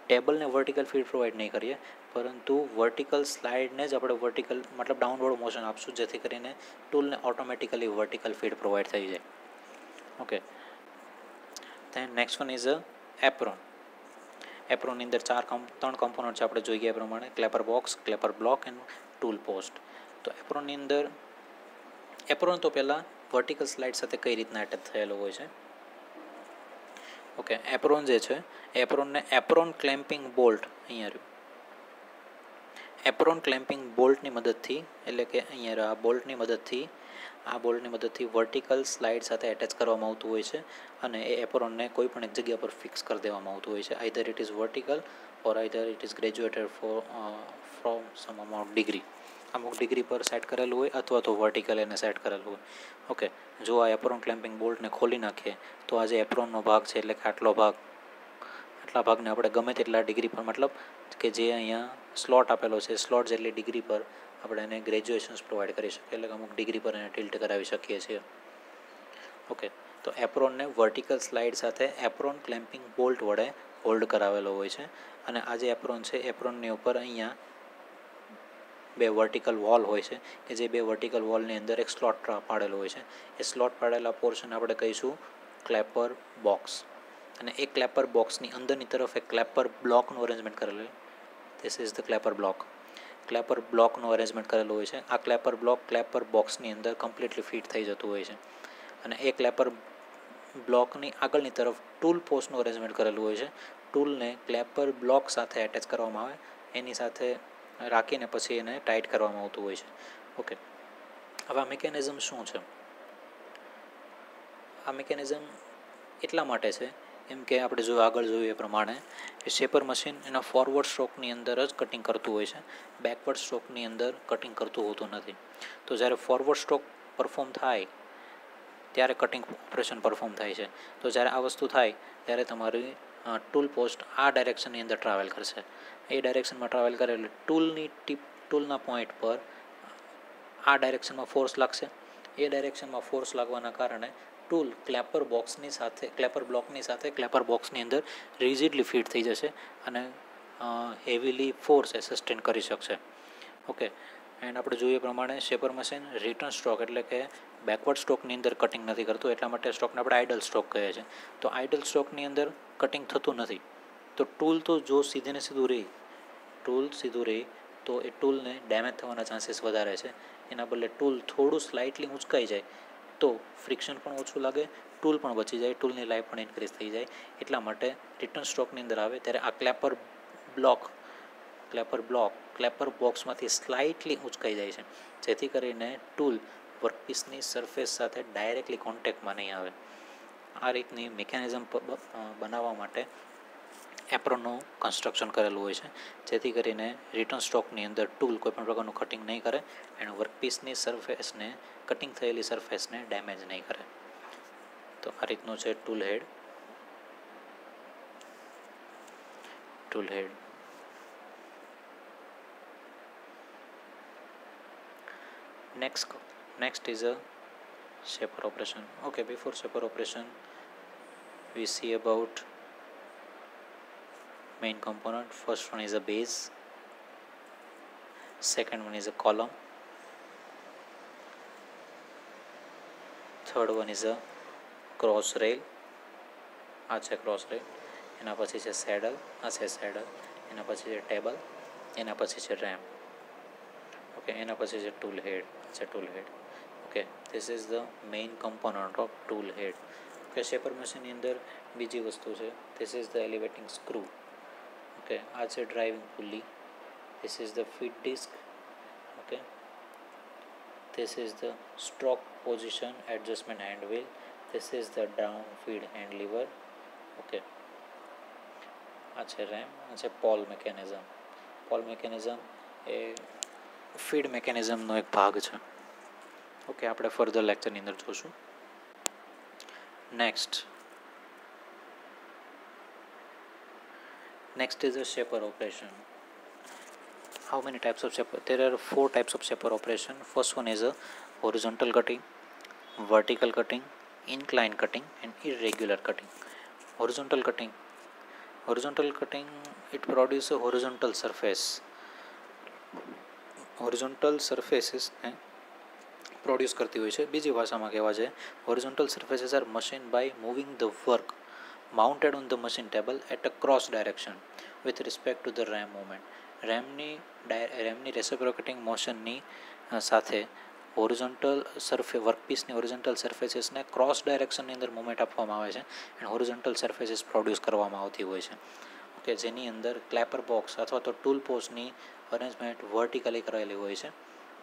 ટેબલને વર્ટિકલ ફીડ પ્રોવાઈડ નહીં કરીએ, પરંતુ વર્ટિકલ સ્લાઇડને જ આપણે વર્ટિકલ મતલબ ડાઉનવર્ડ મોશન આપશું, જેથી કરીને ટૂલને ઓટોમેટિકલી વર્ટિકલ ફીડ પ્રોવાઈડ થઈ જાય. Okay, then next one is a apron. એપ્રોનની અંદર ત્રણ કમ્પોનન્ટ છે આપણે જોઈ ગયા પ્રમાણે, clapper box, clapper block and tool post. તો એપ્રોનની અંદર એપ્રોન તો પહેલાં વર્ટિકલ સ્લાઇડ સાથે કઈ રીતના એટેચ થયેલો હોય છે. ઓકે, એપ્રોન જે છે એપ્રોનને એપ્રોન ક્લેમ્પિંગ બોલ્ટ અહીંયા રહ્યું. એપ્રોન ક્લેમ્પિંગ બોલ્ટની મદદથી એટલે કે અહીંયા આ બોલ્ટની મદદથી વર્ટિકલ સ્લાઇડ સાથે એટેચ કરવામાં આવતું હોય છે અને એ એપ્રોનને કોઈ પણ એક જગ્યા પર ફિક્સ કરી દેવામાં આવતું હોય છે. Either it is vertical or either it is graduated from some amount degree. અમુક ડિગ્રી પર સેટ કરેલું હોય અથવા તો વર્ટિકલ એને સેટ કરેલું હોય. ઓકે, જો આ એપ્રોન ક્લેમ્પિંગ બોલ્ટને ખોલી નાખીએ તો આ જે એપ્રોનનો ભાગ છે એટલે કે આટલા ભાગને આપણે ગમે તેટલા ડિગ્રી પર મતલબ કે જે અહીંયા સ્લોટ આપેલો છે સ્લોટ જેટલી ડિગ્રી પર આપણે એને ગ્રેજ્યુએશન્સ પ્રોવાઈડ કરી શકીએ, એટલે કે અમુક ડિગ્રી પર એને ટિલ્ટ કરાવી શકીએ છીએ. ઓકે, તો એપ્રોનને વર્ટિકલ સ્લાઇડ સાથે એપ્રોન ક્લેમ્પિંગ બોલ્ટ વડે હોલ્ડ કરાવેલો હોય છે અને આ જે એપ્રોન છે એપ્રોનની ઉપર અહીંયા બે વર્ટિકલ વોલ હોય છે કે જે બે વર્ટિકલ વોલની અંદર એક સ્લોટ પાડેલો હોય છે. એ સ્લોટ પાડેલા પોર્શન આપણે કહીશું ક્લેપર બોક્સ અને એ ક્લેપર બોક્સની અંદરની તરફ એક ક્લેપર બ્લોકનું અરેન્જમેન્ટ કરેલું હોય. This is the clapper block. ક્લેપર બ્લોકનું અરેન્જમેન્ટ કરેલું હોય છે. આ ક્લેપર બ્લોક ક્લેપર બોક્સની અંદર કમ્પ્લીટલી ફિટ થઈ જતું હોય છે અને એ ક્લેપર બ્લોકની આગળની તરફ ટૂલ પોસ્ટનું અરેન્જમેન્ટ કરેલું હોય છે. ટૂલને ક્લેપર બ્લોક સાથે એટેચ કરવામાં આવે, એની સાથે રાખીને પછી એને ટાઈટ કરવામાં આવતું હોય છે. ઓકે, હવે આ મિકેનિઝમ શું છે? આ મિકેનિઝમ એટલા માટે છે એમ કે આપણે જો આગળ જોયું એ પ્રમાણે એ શેપર મશીન એના ફોરવર્ડ સ્ટ્રોકની અંદર જ કટિંગ કરતું હોય છે, બેકવર્ડ સ્ટ્રોકની અંદર કટિંગ કરતું હોતું નથી. તો જ્યારે ફોરવર્ડ સ્ટ્રોક પરફોર્મ થાય ત્યારે કટિંગ ઓપરેશન પરફોર્મ થાય છે. તો જ્યારે આ વસ્તુ થાય ત્યારે તમારી ટૂલ પોસ્ટ આ ડાયરેક્શનની અંદર ટ્રાવેલ કરશે. એ ડાયરેક્શનમાં ટ્રાવેલ કરે એટલે ટૂલના પોઈન્ટ પર આ ડાયરેક્શનમાં ફોર્સ લાગશે. એ ડાયરેક્શનમાં ફોર્સ લાગવાના કારણે ટૂલ ક્લેપર બ્લોકની સાથે ક્લેપર બોક્સની અંદર રિજિડલી ફિટ થઈ જશે અને હેવીલી ફોર્સ એ સસ્ટેન કરી શકશે. ઓકે, એન્ડ આપણે જોઈએ પ્રમાણે શેપર મશીન રિટર્ન સ્ટ્રોક એટલે કે બેકવર્ડ સ્ટ્રોકની અંદર કટિંગ નથી કરતું, એટલા માટે સ્ટ્રોકને આપણે આઇડલ સ્ટ્રોક કહીએ છીએ. તો આઇડલ સ્ટ્રોકની અંદર કટિંગ થતું નથી તો ટૂલ તો જો સીધે ને સીધું રહે તો એ ટૂલને ડેમેજ થવાના ચાન્સીસ વધારે છે. એના બદલે ટૂલ થોડું સ્લાઇટલી ઊંચકાઈ જાય તો ફ્રિક્શન પણ ઓછું લાગે, ટૂલ પણ બચી જાય, ટૂલની લાઈફ પણ ઇન્ક્રીઝ થઈ જાય. એટલા માટે રિટર્ન સ્ટ્રોકની અંદર આવે ત્યારે આ ક્લેપર બ્લોક ક્લેપર બોક્સમાંથી સ્લાઇટલી ઊંચકાઈ જાય છે, જેથી કરીને ટૂલ વર્કપીસની સરફેસ સાથે ડાયરેક્ટલી કોન્ટેક્ટમાં નહીં આવે. આ રીતની મિકેનિઝમ બનાવવા માટે એપ્રોનનું કન્સ્ટ્રક્શન કરેલું હોય છે, જેથી કરીને રિટર્ન સ્ટ્રોકની અંદર ટૂલ કોઈપણ પ્રકારનું કટિંગ નહીં કરે અને વર્કપીસની સરફેસને કટિંગ થયેલી સરફેસને ડેમેજ નહીં કરે. તો આ રીતનું છે tool head. Next is a shaper operation. Okay, before shaper operation we see about main component. First one is a base, second one is a column, third one is a cross rail. આ છે ક્રોસ રેલ, એના પછી છે સેડલ, આ છે સેડલ, એના પછી છે ટેબલ, એના પછી છે રેમ્પ. ઓકે, એના પછી છે ટૂલ હેડ, છે tool head. Okay, this is the main component of tool head. Okay, shaper મશીનની અંદર બીજી વસ્તુ છે, this is the elevating screw. Okay, આ છે driving pulley, this is the feed disc. Okay, this is the stroke position adjustment hand wheel, this is the down feed hand lever. Okay, આ છે રેમ, આ છે પોલ મિકેનિઝમ. એ ફીડ મેકેનિઝમનો એક ભાગ છે. ઓકે, આપણે ફર્ધર લેક્ચરની અંદર જોશું. Next is a shaper operation. How many types of shaper? There are 4 types of shaper operation. First one is a horizontal cutting, vertical cutting, incline cutting, and irregular cutting. Horizontal cutting. Horizontal cutting, it produces a horizontal surface. Horizontal surfaces produce કરતી હોય છે. બીજી ભાષામાં કહેવા જાય, horizontal surfaces are machine by moving the work mounted on the machine table at a cross direction with respect to the RAM movement. રેમની રેસિપ્રોકેટિંગ મોશનની સાથે હોરિઝોન્ટલ વર્કપીસની હોરિઝોન્ટલ સર્ફેસીસને ક્રોસ ડાયરેક્શનની અંદર મૂવમેન્ટ આપવામાં આવે છે એન્ડ હોરિઝોન્ટલ સર્ફેસીસ પ્રોડ્યુસ કરવામાં આવતી હોય છે. ઓકે, જેની અંદર ક્લેપર બોક્સ અથવા તો ટૂલ પોસ્ટની અરેન્જમેન્ટ વર્ટિકલી કરેલી હોય છે.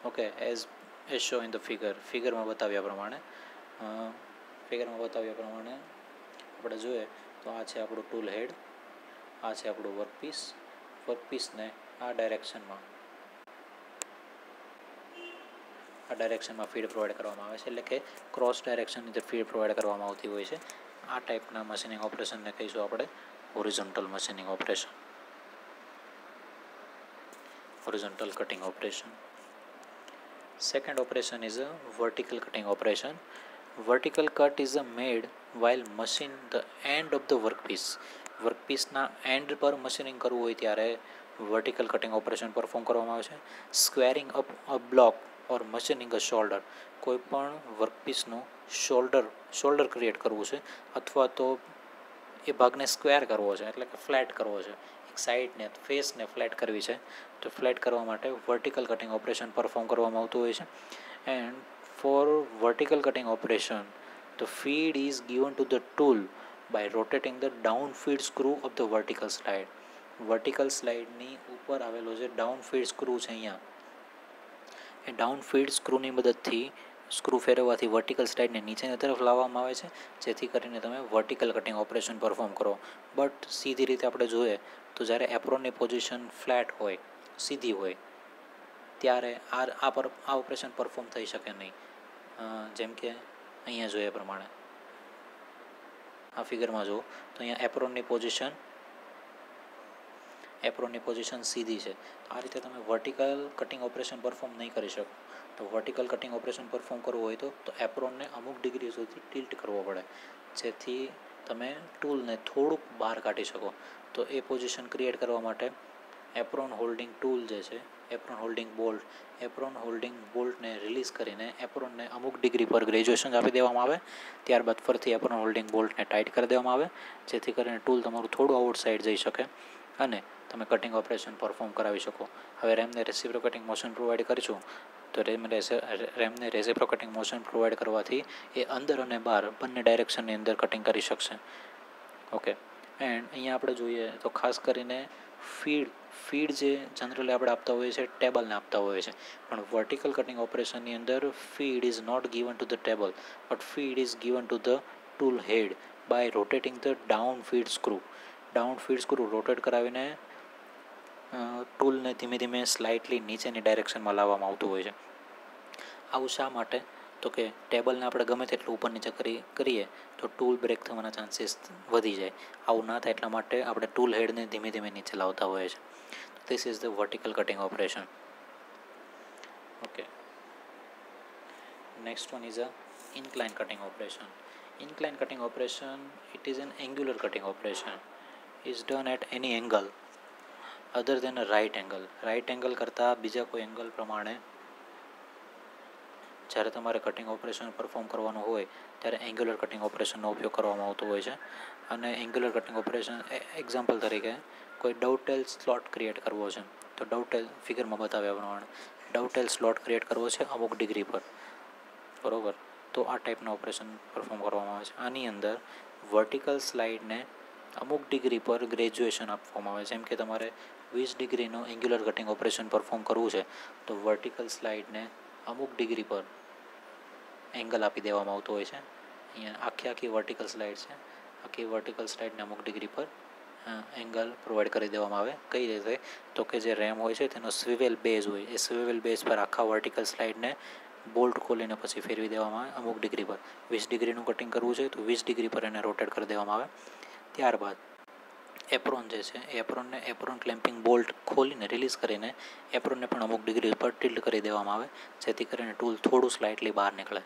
Okay, as show in the ફિગરમાં બતાવ્યા પ્રમાણે આપણે જોઈએ તો આ છે આપણું ટૂલ હેડ, આ છે આપણું વર્કપીસને આ ડાયરેક્શનમાં ફીડ પ્રોવાઈડ કરવામાં આવે છે, એટલે કે ક્રોસ ડાયરેક્શનની અંદર ફીડ પ્રોવાઈડ કરવામાં આવતી હોય છે. આ ટાઈપના મશીનિંગ ઓપરેશનને કહીશું આપણે horizontal machining operation, horizontal cutting operation. Second operation is a vertical cutting operation. Vertical cut is made while machine the end of the વર્કપીસના એન્ડ પર મશીનિંગ કરવું હોય ત્યારે વર્ટિકલ કટિંગ ઓપરેશન પરફોર્મ કરવામાં આવે છે. Squaring up a block or machining a shoulder, કોઈ પણ વર્કપીસનું શોલ્ડર ક્રિએટ કરવું છે અથવા તો એ ભાગને સ્ક્વેર કરવો છે, એટલે કે ફ્લેટ કરવો છે, એક સાઈડને ફેસને ફ્લેટ કરવી છે, તો ફ્લેટ કરવા માટે વર્ટિકલ કટિંગ ઓપરેશન પરફોર્મ કરવામાં આવતું હોય છે. And for vertical cutting operation the feed is given to the tool by rotating the down feed screw of the vertical slide. Vertical સ્લાઇડની ઉપર આવેલો જે ડાઉન ફીડ સ્ક્રૂ છે અહીંયા, એ ડાઉન ફીડ સ્ક્રૂની મદદથી સ્ક્રૂ ફેરવવાથી વર્ટિકલ સ્લાઇડને નીચેની તરફ લાવવામાં આવે છે, જેથી કરીને તમે વર્ટિકલ કટિંગ ઓપરેશન પરફોર્મ કરો. બટ સીધી રીતે આપણે જોઈએ તો જ્યારે એપ્રોનની પોઝિશન ફ્લેટ હોય, સીધી હોય, ત્યારે આ ઓપરેશન પરફોર્મ થઈ શકે નહીં. જેમ કે અહીંયા જોઈએ પ્રમાણે આ ફિગરમાં જુઓ તો અહીંયા એપ્રોનની પોઝિશન સીધી છે, તો આ રીતે તમે વર્ટિકલ કટિંગ ઓપરેશન પરફોર્મ નહીં કરી શકો. તો વર્ટિકલ કટિંગ ઓપરેશન પરફોર્મ કરવું હોય તો એપ્રોનને અમુક ડિગ્રી સુધી ટિલ્ટ કરવો પડે, જેથી તમે ટૂલને થોડુંક બહાર કાઢી શકો. તો એ પોઝિશન ક્રિએટ કરવા માટે એપ્રોન હોલ્ડિંગ ટૂલ જે છે, એપ્રોન હોલ્ડિંગ બોલ્ટને રિલીઝ કરીને એપ્રોનને અમુક ડિગ્રી પર ગ્રેજ્યુએશન આપી દેવામાં આવે. ત્યારબાદ ફરીથી એપ્રોન હોલ્ડિંગ બોલ્ટને ટાઈટ કરી દેવામાં આવે, જેથી કરીને ટૂલ તમારું થોડું આઉટસાઇડ જઈ શકે અને તમે કટિંગ ઓપરેશન પરફોર્મ કરાવી શકો. હવે રેમને રેસિપ્રોકેટિંગ મોશન પ્રોવાઈડ કરીશું, તો રેમને રેસિપ્રોકેટિંગ મોશન પ્રોવાઈડ કરવાથી એ અંદર અને બહાર બંને ડાયરેક્શનની અંદર કટિંગ કરી શકશે. ઓકે, એન્ડ અહીંયા આપણે જોઈએ તો ખાસ કરીને ફીડ જે જનરલી આપણે આપતા હોઈએ છીએ ટેબલને આપતા હોઈએ છીએ, પણ વર્ટિકલ કટિંગ ઓપરેશનની અંદર feed is not given to the table but feed is given to the tool head by rotating the down feed screw rotate કરાવીને ટૂલને ધીમે ધીમે સ્લાઇટલી નીચેની ડાયરેક્શનમાં લાવવામાં આવતું હોય છે. આવું શા માટે? તો કે ટેબલને આપણે ગમે તેટલું ઉપર નીચે કરીએ તો ટૂલ બ્રેક થવાના ચાન્સીસ વધી જાય. આવું ના થાય એટલા માટે આપણે ટૂલ હેડને ધીમે ધીમે નીચે લાવતા હોઈએ છીએ. This is the vertical cutting operation. Okay. Next one is a incline cutting operation. Incline cutting operation, it is an angular cutting operation. Is done at any angle other than a right angle. Right angle કરતાં બીજા કોઈ એંગલ પ્રમાણે જ્યારે તમારે કટિંગ ઓપરેશન પરફોર્મ કરવાનું હોય ત્યારે એંગ્યુલર કટિંગ ઓપરેશનનો ઉપયોગ કરવામાં આવતો હોય છે. અને એંગ્યુલર કટિંગ ઓપરેશન એક્ઝામ્પલ તરીકે કોઈ ડોવટેલ સ્લોટ ક્રિએટ કરવો છે, તો ડોવટેલ ફિગરમાં બતાવ્યા પ્રમાણે ડોવટેલ સ્લોટ ક્રિએટ કરવો છે અમુક ડિગ્રી પર, બરાબર, તો આ ટાઈપના ઓપરેશન પરફોર્મ કરવામાં આવે છે. આની અંદર વર્ટિકલ સ્લાઇડને અમુક ડિગ્રી પર ગ્રેજ્યુએશન આપવામાં આવે છે. જેમ કે તમારે 20 ડિગ્રીનું એંગ્યુલર કટિંગ ઓપરેશન પરફોર્મ કરવું છે, તો વર્ટિકલ સ્લાઇડને અમુક ડિગ્રી પર એંગલ આપી દેવામાં આવતો હોય છે. અહીંયા આખી વર્ટિકલ સ્લાઇડ છે, આખી વર્ટિકલ સ્લાઇડને અમુક ડિગ્રી પર એંગલ પ્રોવાઈડ કરી દેવામાં આવે. કઈ રીતે? તો કે જે રેમ હોય છે તેનો સ્વિવેલ બેઝ હોય, એ સ્વિવેલ બેઝ પર આખા વર્ટિકલ સ્લાઇડને બોલ્ટ ખોલીને પછી ફેરવી દેવામાં આવે અમુક ડિગ્રી પર. 20 ડિગ્રીનું કટિંગ કરવું છે તો 20 ડિગ્રી પર એને રોટેટ કરી દેવામાં આવે. ત્યારબાદ એપ્રોન જે છે એપ્રોન ક્લેમ્પિંગ બોલ્ટ ખોલીને રિલીઝ કરીને એપ્રોનને પણ અમુક ડિગ્રી પર ટિલ્ટ કરી દેવામાં આવે, જેથી કરીને ટૂલ થોડું સ્લાઇટલી બહાર નીકળે,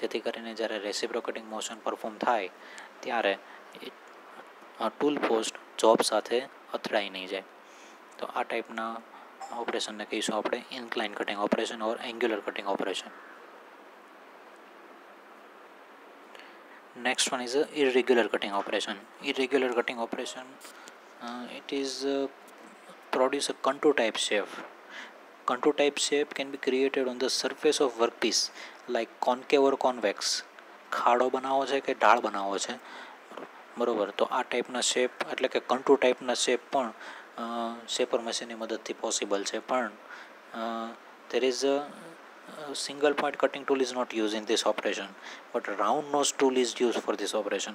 જેથી કરીને જ્યારે રેસિપ્રોકેટિંગ મોશન પરફોર્મ થાય ત્યારે ટૂલ પોસ્ટ જોબ સાથે અથડાઈ નહીં જાય. તો આ ટાઈપના ઓપરેશનને કહીશું આપણે incline cutting operation or angular cutting operation. Next one is irregular cutting operation. Irregular cutting operation, it is produce a contour type shape. Contour type shape can be created on the surface of workpiece like concave or convex. ખાડો બનાવવો છે કે ઢાળ બનાવવો છે, બરોબર, તો આ ટાઈપના શેપ એટલે કે કંટુર ટાઈપના શેપ પણ શેપર મશીનની મદદથી પોસિબલ છે. પણ there is a single point cutting tool is not used in this operation, but round nose tool is used for this operation.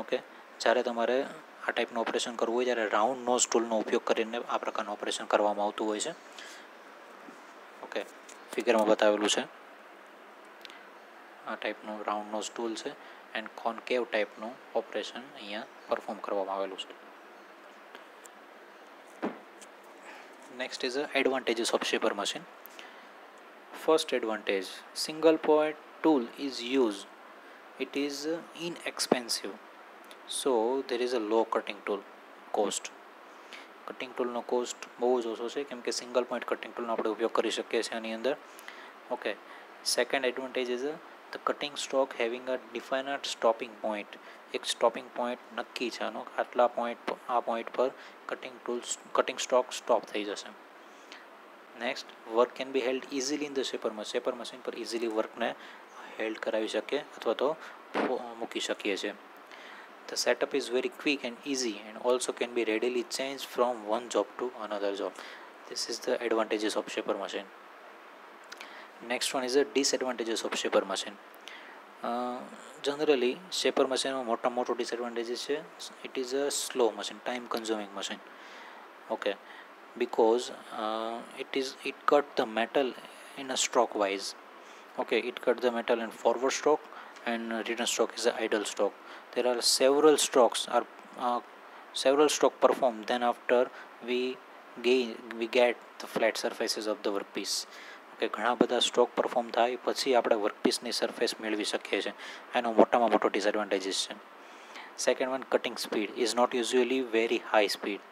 Okay, જ્યારે તમારે આ ટાઈપનું ઓપરેશન કરવું હોય ત્યારે રાઉન્ડ નોઝ ટૂલનો ઉપયોગ કરીને આ પ્રકારનું ઓપરેશન કરવામાં આવતું હોય છે. ઓકે, ફિગરમાં બતાવેલું છે આ ટાઈપનું રાઉન્ડ નોઝ ટૂલ છે એન્ડ કોન્કેવ ટાઈપનું ઓપરેશન અહીંયા પરફોર્મ કરવામાં આવેલું છે. Next is advantages of shaper machine. First advantage, single point tool is used. It is inexpensive, so there is a low cutting tool cost. Cutting ટૂલનો કોસ્ટ બહુ જ ઓછો છે, કેમ કે સિંગલ પોઈન્ટ કટિંગ ટૂલનો આપણે ઉપયોગ કરી શકીએ છીએ આની અંદર. Okay, second advantage is the cutting stroke having a defined stopping point. એક સ્ટોપિંગ પોઈન્ટ નક્કી છે આનો, આટલા પોઈન્ટ, આ પોઈન્ટ પર કટિંગ સ્ટ્રોક સ્ટોપ થઈ જશે. Next, work can be held easily in the shaper machine પર ઇઝીલી વર્કને હેલ્ડ કરાવી શકીએ અથવા તો મૂકી શકીએ છીએ. The setup is very quick and easy and also can be readily change from one job to another job. This is the advantages of shaper machine. Next one is the disadvantages of shaper machine. Generally shaper મશીનમાં મોટો ડિસએડવાન્ટેજીસ છે. It is a slow machine, time consuming machine. Okay, because it cut the metal in a stroke wise. Okay, it cut the metal in forward stroke and return stroke is the idle stroke. There are several stroke performed, then after we get the flat surfaces of the workpiece. Okay, ઘણા બધા સ્ટ્રોક પરફોર્મ થાય પછી આપણે વર્કપીસની સરફેસ મેળવી શકીએ છીએ. એનો મોટામાં મોટો ડિસએડવાન્ટેજીસ છે. Second one, cutting speed is not usually very high speed.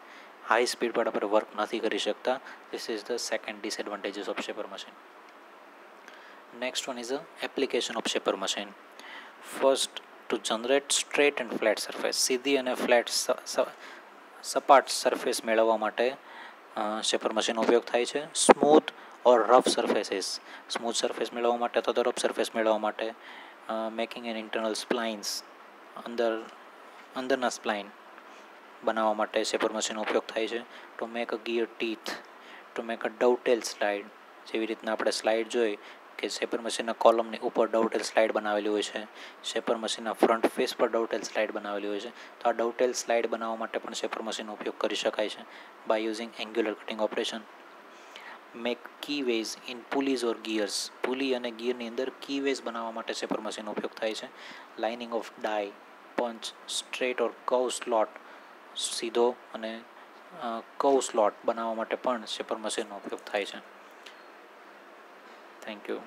High speed પર આપણે વર્ક નથી કરી શકતા. This is the second disadvantages of shaper machine. Next one is application of shaper machine. First, to generate straight and flat surface. સીધી અને ફ્લેટ સપાટ સરફેસ મેળવવા માટે શેપર મશીનનો ઉપયોગ થાય છે. સ્મૂથ ઓર રફ સરફેસીસ, સ્મૂથ સરફેસ મેળવવા માટે અથવા તો રફ સરફેસ મેળવવા માટે મેકિંગ એન ઇન્ટરનલ સ્પ્લાઇન્સ, અંદરના સ્પ્લાઇન બનાવવા માટે શેપર મશીનનો ઉપયોગ થાય છે. To make a gear teeth, to make a dovetail slide. જેવી રીતના આપણે સ્લાઇડ જોઈ કે શેપર મશીનના કોલમની ઉપર ડવટેલ સ્લાઇડ બનાવેલી હોય છે, શેપર મશીનના ફ્રન્ટ ફેસ પર ડવટેલ સ્લાઇડ બનાવેલી હોય છે. તો આ ડવટેલ સ્લાઇડ બનાવવા માટે પણ શેપર મશીનનો ઉપયોગ કરી શકાય છે by using angular cutting operation. Make key ways in pulleys or gears. Pulley અને ગિયરની અંદર કી વેઝ બનાવવા માટે શેપર મશીનનો ઉપયોગ થાય છે. Lining of die, punch, straight or curve slot, સીધો અને કર્વ સ્લોટ બનાવવા માટે પણ શેપર મશીનનો ઉપયોગ થાય છે. Thank you.